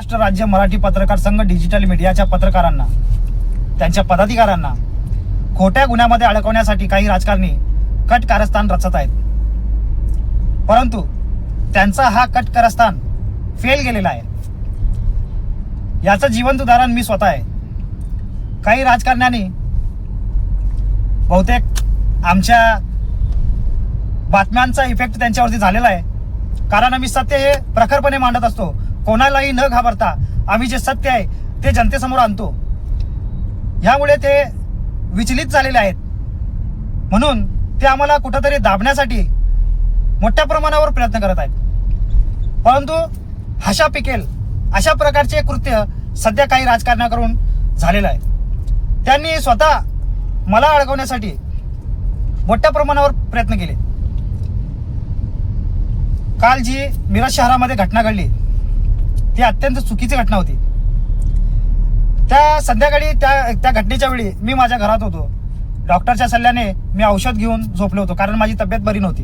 महाराष्ट्र राज्य मराठी पत्रकार संघ डिजिटल मीडियाच्या पत्रकारांना, त्यांच्या पदाधिकाऱ्यांना खोट्या गुन्ह्यामध्ये अडकवण्यासाठी काही राजकारणी कट कारस्थान रचत आहेत. परंतु त्यांचा हा कट कारस्थान फेल गेलेला आहे. याचं जिवंत उदाहरण मी स्वतः आहे. काही राजकारण्यांनी बहुतेक आमच्या बातम्यांचा इफेक्ट त्यांच्यावरती झालेला आहे. कारण आम्ही सत्य हे प्रखरपणे मांडत असतो. कोणालाही न घाबरता आम्ही जे सत्य आहे ते जनतेसमोर आणतो. ह्यामुळे ते विचलित झालेले आहेत. म्हणून ते आम्हाला कुठंतरी दाबण्यासाठी मोठ्या प्रमाणावर प्रयत्न करत आहेत. परंतु हशा पिकेल अशा प्रकारचे कृत्य सध्या काही राजकारण्याकडून झालेलं आहे. त्यांनी स्वतः मला अडकवण्यासाठी मोठ्या प्रमाणावर प्रयत्न केले. काल जी मिरज शहरामध्ये घटना घडली ती अत्यंत चुकीची घटना होती. त्या संध्याकाळी त्या घटनेच्या वेळी मी माझ्या घरात होतो. डॉक्टरच्या सल्ल्याने मी औषध घेऊन झोपलो होतो कारण माझी तब्येत बरी नव्हती.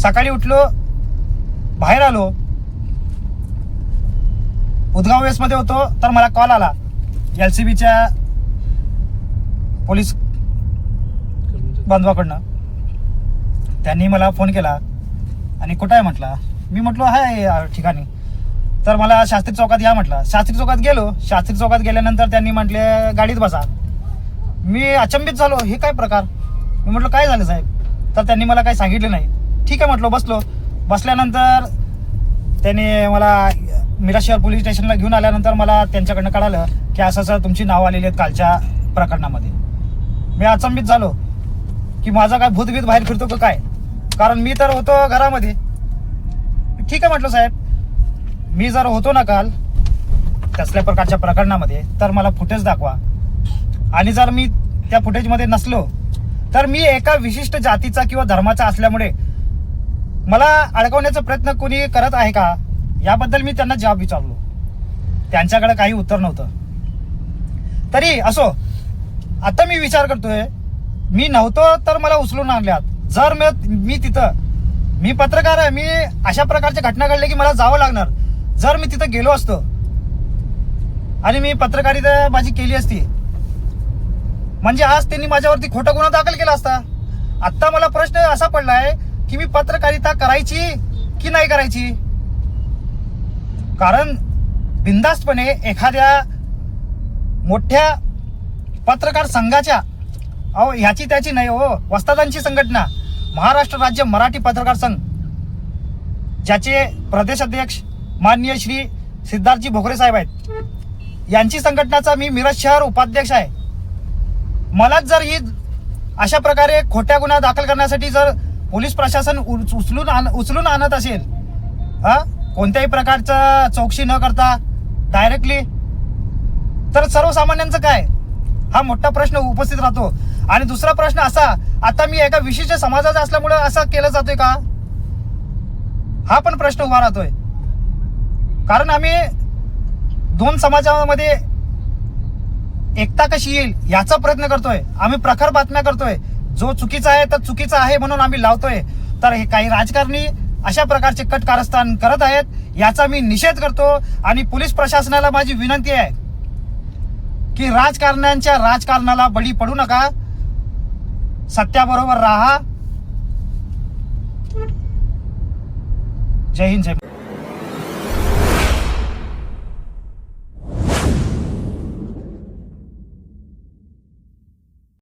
सकाळी उठलो, बाहेर आलो, उदगाव वेस्टमध्ये होतो तर मला कॉल आला LCBच्या पोलीस बंधवाकडनं. त्यांनी मला फोन केला आणि कुठं आहे म्हटला. मी म्हटलो आहे ठिकाणी. तर मला शास्त्री चौकात या म्हटलं. शास्त्री चौकात गेलो. शास्त्री चौकात गेल्यानंतर त्यांनी म्हटले गाडीत बसा. मी अचंबित झालो, हे काय प्रकार. मी म्हटलं काय झालं साहेब. तर त्यांनी मला काही सांगितलं नाही. ठीक आहे म्हटलो, बसलो. बसल्यानंतर त्यांनी मला मिरज शहर पोलीस स्टेशनला घेऊन आल्यानंतर मला त्यांच्याकडनं कळालं की असं तुमची नावं आलेली आहेत कालच्या प्रकरणामध्ये. मी अचंबित झालो की माझा काय भूतभीत बाहेर फिरतो का काय. कारण मी तर होतो घरामध्ये. ठीक आहे म्हटलं साहेब, मी जर होतो ना काल तसल्या प्रकारच्या प्रकरणामध्ये तर मला फुटेज दाखवा. आणि जर मी त्या फुटेजमध्ये नसलो तर मी एका विशिष्ट जातीचा किंवा धर्माचा असल्यामुळे मला अडकवण्याचा प्रयत्न कोणी करत आहे का, याबद्दल मी त्यांना जवाब विचारलो. त्यांच्याकडे काही उत्तर नव्हतं. तरी असो, आता मी विचार करतोय, मी नव्हतो तर मला उचलून आणल्यात. जर मी तिथं, मी पत्रकार आहे, मी अशा प्रकारच्या घटना घडल्या की मला जावं लागणार. जर मी तिथं गेलो असतो आणि मी पत्रकारिता माझी केली असती म्हणजे आज त्यांनी माझ्यावरती खोटा गुन्हा दाखल केला असता. आता मला प्रश्न असा पडलाय की मी पत्रकारिता करायची की नाही करायची. कारण बिनधास्तपणे एखाद्या मोठ्या पत्रकार संघाच्या, अहो ह्याची त्याची नाही हो, वस्तादांची संघटना महाराष्ट्र राज्य मराठी पत्रकार संघ, ज्याचे प्रदेश अध्यक्ष माननीय श्री सिद्धार्थजी भोगरे साहेब आहेत, यांची संघटनाचा मी मिरज शहर उपाध्यक्ष आहे. मलाच जर ही अशा प्रकारे खोट्या गुन्हा दाखल करण्यासाठी जर पोलीस प्रशासन उचलून आणत असेल, कोणत्याही प्रकारचा चौकशी न करता डायरेक्टली, तर सर्वसामान्यांचं काय, हा मोठा प्रश्न उपस्थित राहतो. आणि दुसरा प्रश्न असा, आता मी एका विशिष्ट समाजाचा असल्यामुळे असं केलं जातोय का, हा पण प्रश्न उभा राहतोय. कारण आम्ही दोन समाजामध्ये एकता कशी येईल याचा प्रयत्न करतोय. आम्ही प्रखर बातम्या करतोय. जो चुकीचा आहे तर चुकीचा आहे म्हणून आम्ही लावतोय. तर हे काही राजकारणी अशा प्रकारचे कट कारस्थान करत आहेत, याचा मी निषेध करतो. आणि पोलीस प्रशासनाला माझी विनंती आहे की राजकारण्यांच्या राजकारणाला बळी पडू नका, सत्याबरोबर राहा. जय हिंद, जय